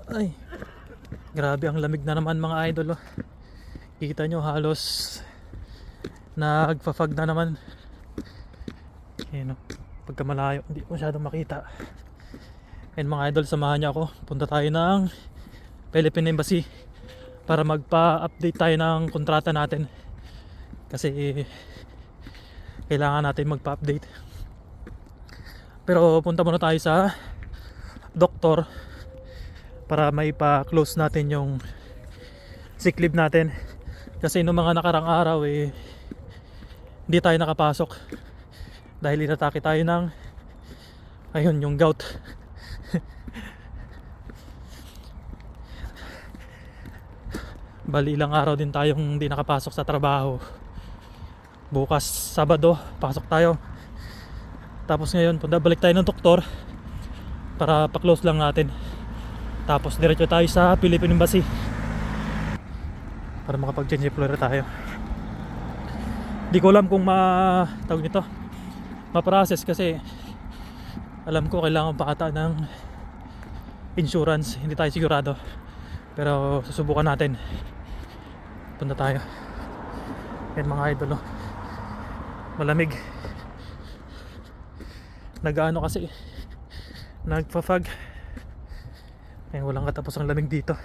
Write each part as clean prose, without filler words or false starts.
Ay, grabe ang lamig na naman mga idol oh. Kita nyo halos nagpa-fog na naman. Ayan oh, pagka malayo hindi masyadong makita. And mga idol, samahan niyo ako. Punta tayo ng Philippine Embassy para magpa-update tayo ng kontrata natin. Kasi kailangan natin magpa-update. Pero punta muna tayo sa doktor para may pa-close natin yung sick leave natin. Kasi noong mga nakarang araw hindi tayo nakapasok dahil inatake tayo ng ayun, yung gout. Bali ilang araw din tayong hindi nakapasok sa trabaho. Bukas Sabado pasok tayo. Tapos ngayon balik tayo ng doktor para pa-close lang natin. Tapos diretso tayo sa Philippine Embassy para makapag-change employer tayo. Di ko alam kung tawag nito ma-process kasi alam ko kailangan pa ata ng insurance. Hindi tayo sigurado, pero susubukan natin. Punta tayo. Yan mga idol oh. Malamig. Nag-ano kasi nagpa-fog. Ay, walang katapos ang lamig dito.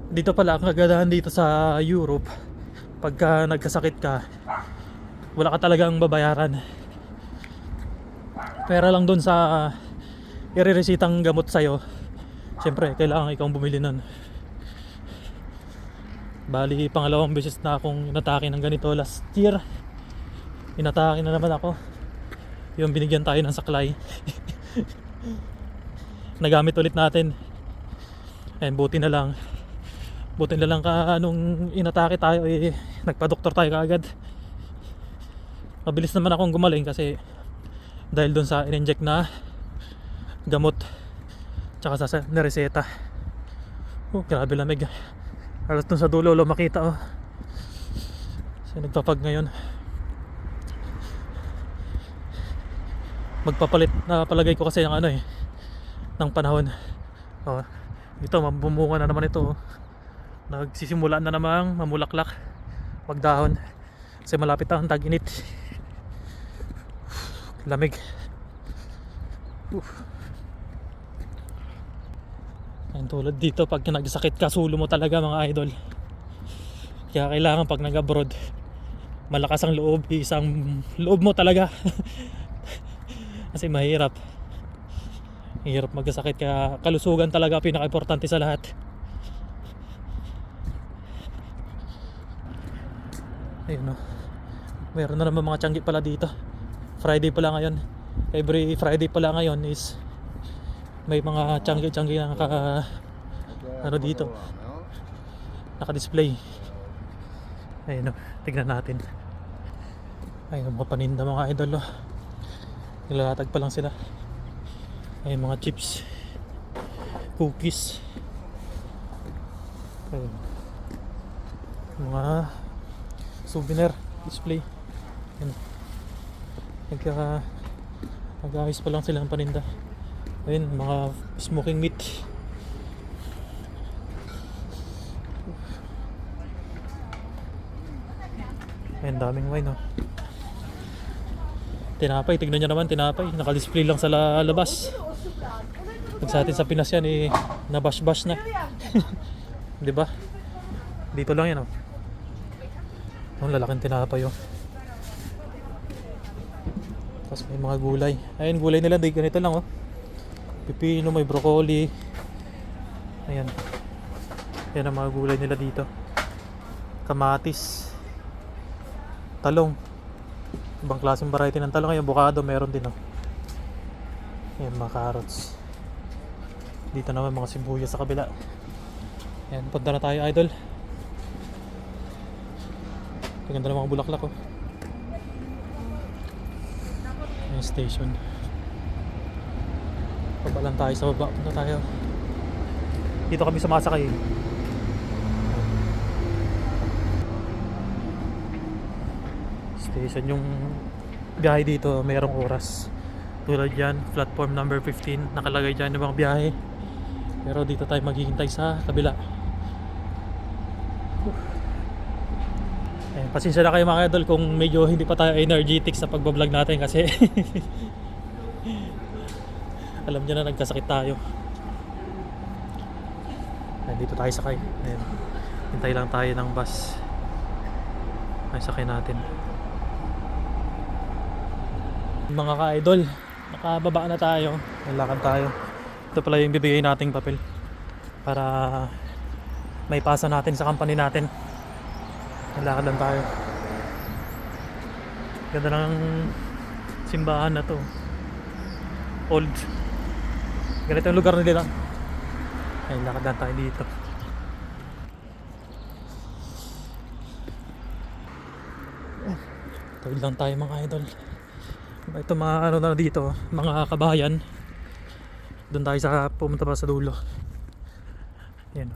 Dito pala ang kagandahan dito sa Europe. Pagka nagkasakit ka, wala ka talagang babayaran. Pera lang dun sa ireresitang gamot sa'yo. Siyempre, kailangan ikaw bumili nun. Bali, pangalawang beses na akong inatake ng ganito last year. Inatake na naman ako. Yung binigyan tayo ng saklay. Nagamit ulit natin. And buti na lang nung inatake tayo nagpa-doktor tayo kaagad. Mabilis naman akong gumaling kasi dahil dun sa in-inject na gamot tsaka sa nireseta. Oh, grabe lamig. Halos dun sa dulo makita oh. So nagpapag ngayon. Magpapalit na palagay ko kasi ng ng panahon. Oh, ito mabumunga na naman ito oh. Nagsisimula na namang mamulaklak, magdahon kasi malapit ang tag-init. Lamig. Ang tulad dito pag nagsakit ka, sulo mo talaga mga idol. Kaya kailangan pag nag-abroad malakas ang loob, isang loob mo talaga. Kasi mahirap magkasakit, kaya kalusugan talaga pinaka-importante sa lahat. Ayun oh. Meron na naman mga tiyanggi pala dito. Friday pala ngayon. Every Friday pala ngayon is may mga tiyanggi na dito naka-display. Ayun oh, tignan natin. Ayun mga paninda mga idol oh. Nilalatag pa lang sila. Ayun mga chips, cookies. Ayun. Mga souvenir display. Nag-aayos pa lang sila ng paninda. Ayun, mga smoking meat. Ayun, daming wine oh. Tinapay, tignan nyo naman, tinapay naka-display lang sa labas. Pag sa atin sa Pinas yan nabash-bash na. Diba? Dito lang yan oh. Ang lalaking tinapay oh. Tapos may mga gulay. Ayun, gulay nila di ganito lang oh. Pipino, may broccoli. Ayan. Yan ang mga gulay nila dito. Kamatis, talong. Ibang klaseng variety ng talong. Yung avocado meron din oh. Ayan, mga carrots. Dito naman mga sibuyas sa kabila. Ayan, punta na tayo idol. Ang ganda ng mga bulaklak oh. Ayan, station. Pabalan tayo sa baba. Punta tayo. Dito kami sumasakay. Station yung biyahe dito, mayroong oras. Tulad yan, platform number 15, nakalagay dyan yung mga biyahe. Pero dito tayo maghihintay sa kabila. Ayan, pasensya na kayo mga idol kung medyo hindi pa tayo energetic sa pagbablog natin kasi alam nyo na nagkasakit tayo. Ayan, dito tayo sakay. Ayan, hintay lang tayo ng bus. Ay, sakay natin. Mga ka-idol, nakababa na tayo. Nalakad tayo. Ito pala yung bibigay nating papel para may pasa natin sa company natin. Nalakad lang tayo. Ganda ng simbahan na to. Old. Ganito yung lugar nila. Ay, lakad lang tayo dito. Tawid lang tayo mga idol. Ito mga ano na dito, mga kabayan. Doon tayo sa pumunta pa sa dulo. Yan.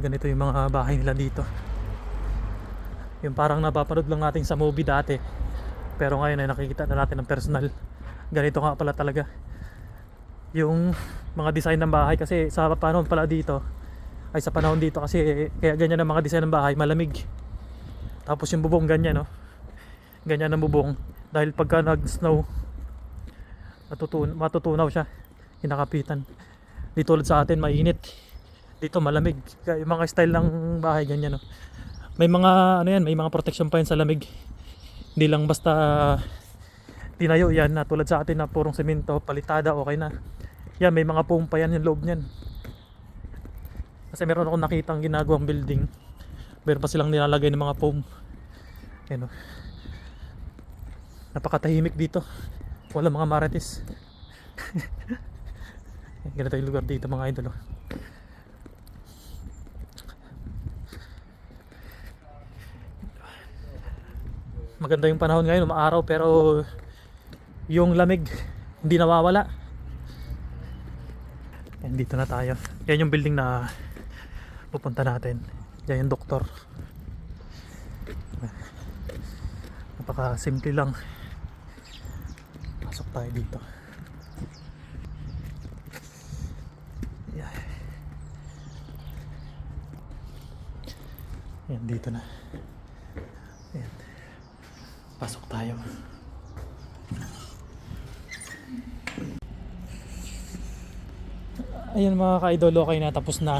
Ganito yung mga bahay nila dito. Yung parang napapanood lang natin sa movie dati. Pero ngayon ay nakikita na natin ng personal. Ganito nga pala talaga yung mga design ng bahay, kasi sa panahon pala dito ay sa panahon dito kasi kaya ganyan ang mga design ng bahay, malamig. Tapos yung bubong ganyan, no? Ganyan ang bubong dahil pagka nag-snow matutunaw siya, hinakapitan. Dito ulit sa atin mainit, dito malamig. Kaya yung mga style ng bahay ganyan, no? May mga ano yan, may mga protection pa yan sa lamig. Hindi lang basta tinayo yan na tulad sa atin na purong semento, palitada, okay na. Yan, may mga foam pa yan yung loob niyan. Kasi meron akong nakitang ginagawang building, meron pa silang nilalagay ng mga foam. Yan, no? Napakatahimik dito, wala mga marites. Ganito yung lugar dito mga idol, oh. Maganda yung panahon ngayon, umaaraw, pero yung lamig hindi nawawala. Yan, dito na tayo. Yan yung building na pupunta natin. Yan yung doktor. Napaka simple lang. Pasok tayo dito. Yan. Yan, dito na. Yan. Pasok tayo. Ayun mga ka-idol, okay na, tapos na.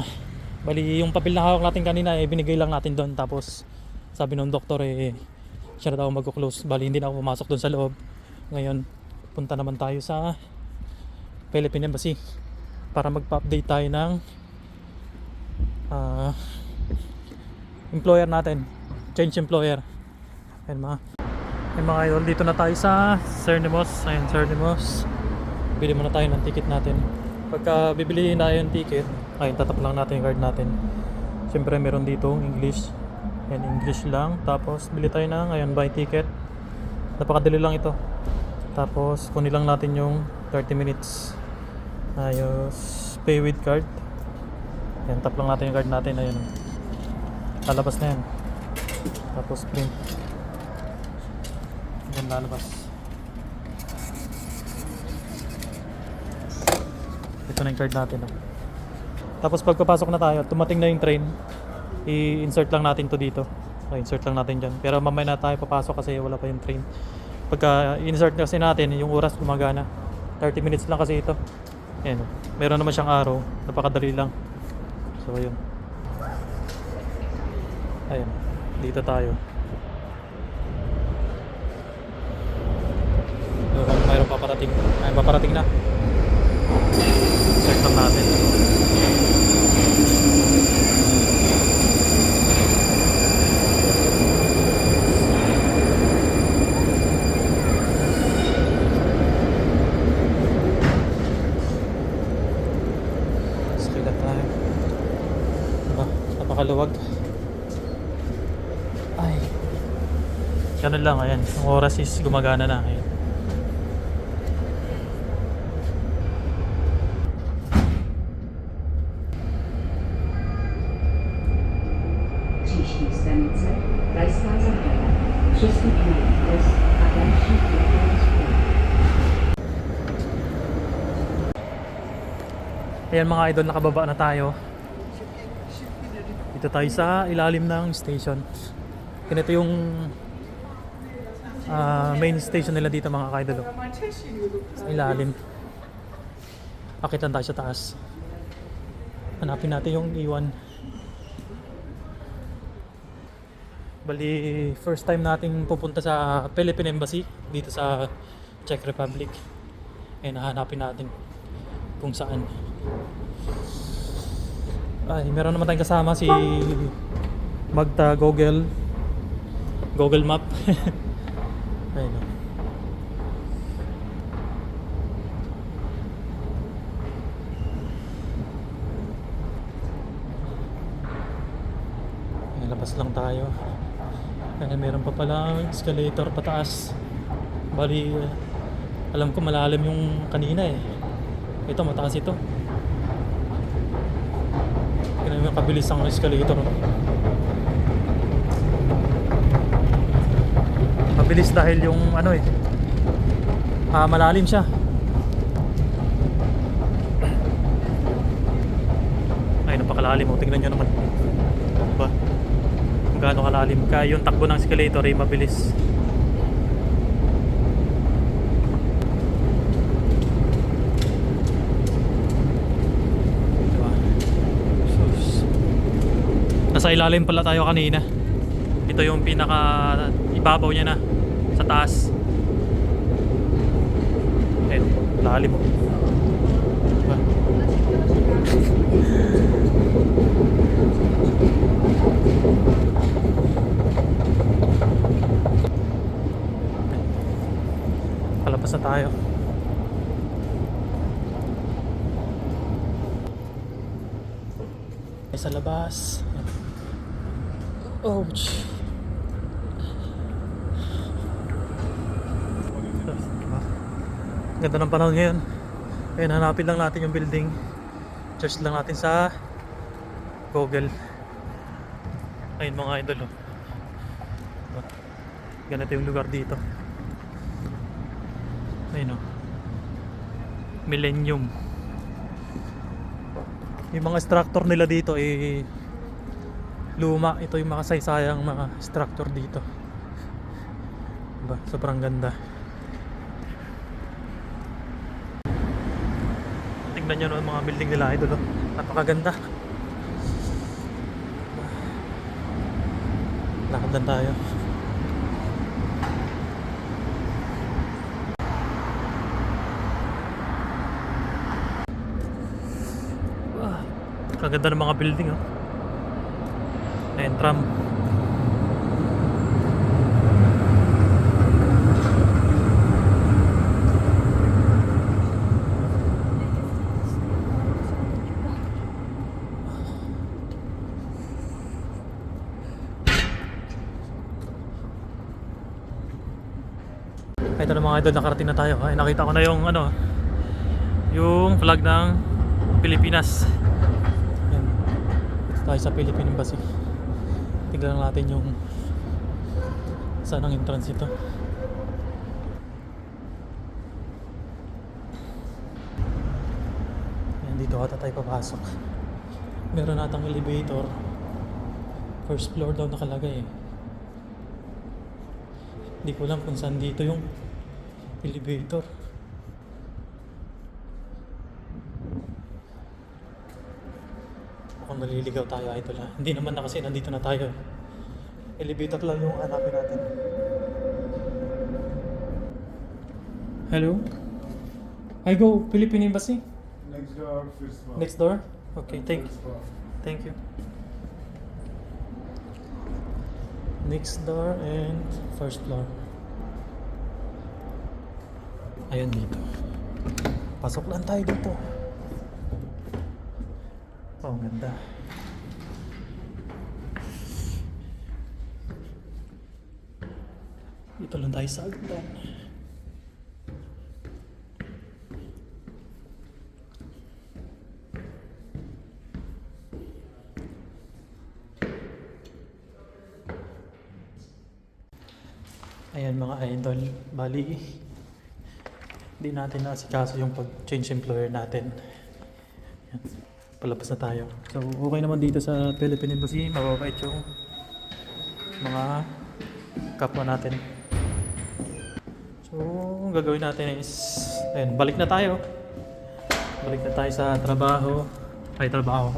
Bali yung papel na hawak natin kanina binigay lang natin doon, tapos sabi ng doktor siya na daw mag-close. Bali hindi na ako pumasok doon sa loob. Ngayon punta naman tayo sa Philippine Embassy para magpa-update tayo ng employer natin, change employer. Ayun mga idol, dito na tayo sa Cernimos. Ayun, Cernimos. Bili muna tayo ng ticket natin. Pagka bibili na yung ticket, ayun, tatap lang natin yung card natin. Siyempre meron dito English. Yan, English lang. Tapos bili tayo ng, ayun, buy ticket. Napakadali lang ito. Tapos kunin lang natin yung 30 minutes. Ayos, pay with card. Yan, tap lang natin yung card natin. Ayun, lalabas na yan. Tapos print. Yan, lalabas. Ito na yung card natin, oh. Tapos pagpapasok na tayo, tumating na yung train, i-insert lang natin to dito. Insert lang natin dyan. Pero mamaya na tayo papasok kasi wala pa yung train. Pagka insert kasi natin, yung oras gumagana. 30 minutes lang kasi ito. Ayan, oh. Meron naman siyang araw, napakadali lang. So ayun. Ayun, dito tayo. Mayroon paparating. Ayun, paparating na. Check lang natin. Sakita tayo. Diba? Napakaluwag. Ay. Ganun lang, ayan. Ang oras is gumagana na. Ayan. Stanice Reichsbahn Wszystkich Miejsc Agencji Transport. Ayan mga idol, nakababa na tayo. Dito tayo sa ilalim ng station. Ganito yung main station nila dito mga idol. Sa ilalim. Pakitan tayo sa taas. Hanapin natin yung iwan. Bali, first time nating pupunta sa Philippine Embassy dito sa Czech Republic. Eh, nahanapin natin kung saan. Ay, meron naman tayong kasama si Magta Google Map. Ayun o. Ay, labas lang tayo. Ay, meron pa palang escalator pataas. Bali, alam ko malalim yung kanina eh. Ito, mataas ito. Ganun yung kabilis ang escalator. Mabilis dahil yung ano eh, malalim siya. Ay, napakalalim mo. Tingnan nyo naman. Diba? Kung gaano kalalim. Kaya yung takbo ng escalator ay mabilis. Nasa ilalim pala tayo kanina. Ito yung pinaka ibabaw niya na sa taas. Ayun, lalim mo. Diba? Palabas na tayo. Ay, sa labas. Ouch. Ganda ng panahon ngayon. Ayun, hanapin lang natin yung building. Search lang natin sa Google. Ayun mga idol oh. Ganito yung lugar dito. Ayun oh. Millennium. Yung mga structure nila dito eh luma. Ito yung makasaysayang mga structure dito. Diba? Sobrang ganda. Tingnan nyo no, mga building nila idol. Napakaganda. Lakad lang tayo. Kaganda ng mga building oh. Ayan, tram. Ito na mga idol, nakarating na tayo. Ay, nakita ko na yung ano, yung flag ng Pilipinas. Ayan. Ito tayo sa Philippine Embassy. Tignan natin yung saan ang entrance ito. Ayan, dito ata tayo papasok. Meron natang elevator. First floor daw nakalagay eh. Hindi ko alam kung saan dito yung elevator. Kung naliligaw tayo idol ha. Hindi naman na kasi nandito na tayo. Elevator lang yung hanapin natin. Hello? I go Philippine Embassy? Next door, first floor. Next door? Okay, thank you. Next door and first floor. Ayun dito. Pasok lang tayo dito. Oh, ganda. Dito lang tayo sa agdan. Ayan mga idol, bali hindi natin nasikaso yung pag-change employer natin. Yan. Palabas na tayo. So, okay naman dito sa Philippine Embassy. Mababait yung mga kapwa natin. So, ang gagawin natin is, ayun, balik na tayo. Balik na tayo sa trabaho. Ay, trabaho.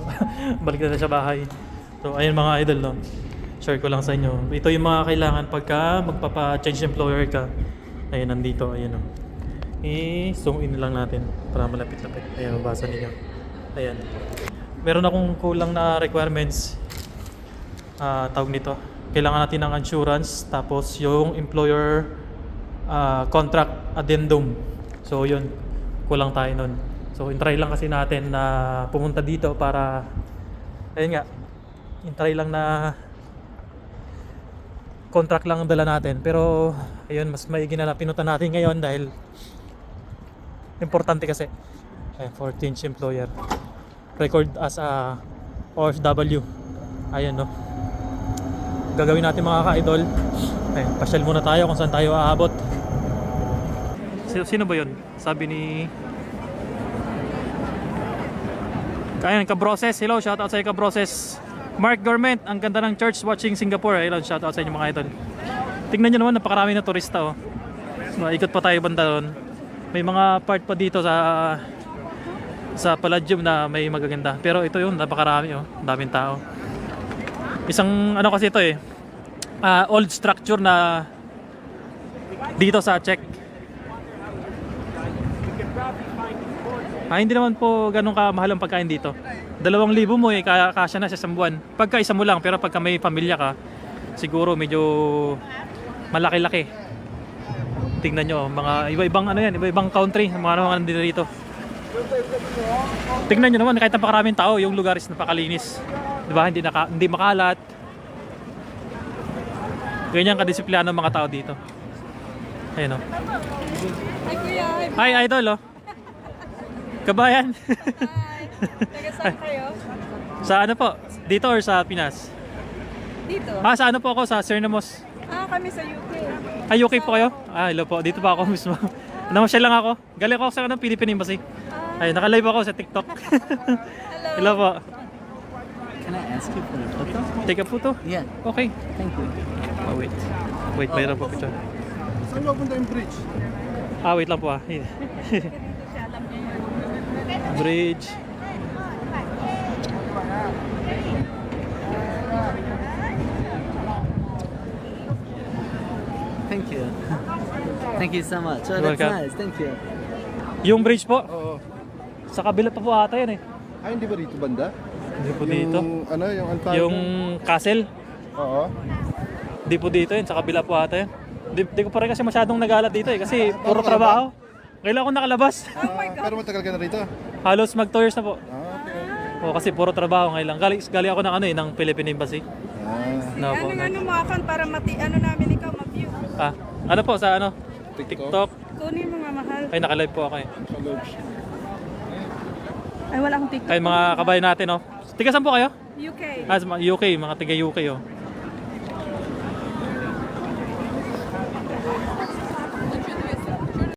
Balik na tayo sa bahay. So, ayun mga idol, no? Share ko lang sa inyo. Ito yung mga kailangan pagka magpapa-change employer ka. Ayun, nandito. Ayun, no? I-zoom in lang natin para malapit-lapit. Ayun, mabasa ninyo. Ayan. Meron akong kulang na requirements. Tawag nito. Kailangan natin ng insurance. Tapos yung employer contract addendum. So, yun. Kulang tayo nun. So, intry lang kasi natin na pumunta dito para, ayun nga, intry lang na contract lang ang dala natin. Pero, ayun, mas maigi na pinunta natin ngayon dahil importante kasi. Ayun, for change employer. Record as a OFW. Ayun, no. Gagawin natin mga ka-idol. Ayun, pasyal muna tayo kung saan tayo aabot. Sino ba yun? Sabi ni... Ayun, Cabroses. Hello, shoutout sa iyo, Cabroses. Mark Gourmet, ang ganda ng church watching Singapore. Hello, shoutout sa inyo mga idol. Tingnan nyo naman, napakarami na turista, oh. Ikot pa tayo banda doon. May mga part pa dito sa Palladium na may magaganda. Pero ito yun, napakarami, oh. Daming tao. Isang ano kasi ito eh, old structure na dito sa Czech. Hindi naman po ganun kamahal ang pagkain dito. 2,000 mo eh, kasya na sa isang buwan. Pagka isa mo lang, pero pagka may pamilya ka, siguro medyo malaki-laki. Tingnan nyo, mga iba-ibang ano yan, iba-ibang country, mga nandito dito. Tingnan nyo naman, kahit napakaraming tao, yung lugar is napakalinis. Diba? Hindi makalat. Ganyan kadisiplina ng mga tao dito. Ayun, oh. Hi, Kuya. Hi, idol, oh. Kabayan. Hi. Taga saan kayo? Sa ano po? Dito or sa Pinas? Dito. Sa ano po ako? Sa Cernamos. Kami sa UK. UK po kayo? Hello po. Dito pa ako mismo. Namasyal lang ako. Galing ako sa Philippine Embassy. Ay, naka-live ako sa TikTok. Hello po. Can I ask you for a photo? Take a photo? Yeah, Okay. thank you. Wait. Wait, mayroon po picture. Saan ka punta yung bridge? Wait lang po Bridge. Thank you. Thank you so much. Oh, You're that's welcome. nice. Thank you. Yung bridge po, Oo. sa kabila pa po ata yan eh. Hindi ba dito banda? Hindi po dito. Ano, yung antay? Yung castle, Oo. hindi po dito yun. Sa kabila po ata yan. Di ko pa rin kasi masyadong nagalat dito eh. Kasi puro trabaho. Kailan ako nakalabas. Pero matagal ka na rito? Halos mag 2 years na po. Okay. Kasi puro trabaho ngayon lang. Galing ako ng ano eh, ng Philippine Embassy. No, po. Ano mo akon para ano namin ikaw mag-view. Ano po sa ano? TikTok. Kunin mo nga mahal. Ay, naka-live po ako eh. Ay, wala akong TikTok. Ay, mga kabayan natin, oh. Tiga saan po kayo? UK. Sa mga UK, mga tiga UK, oh.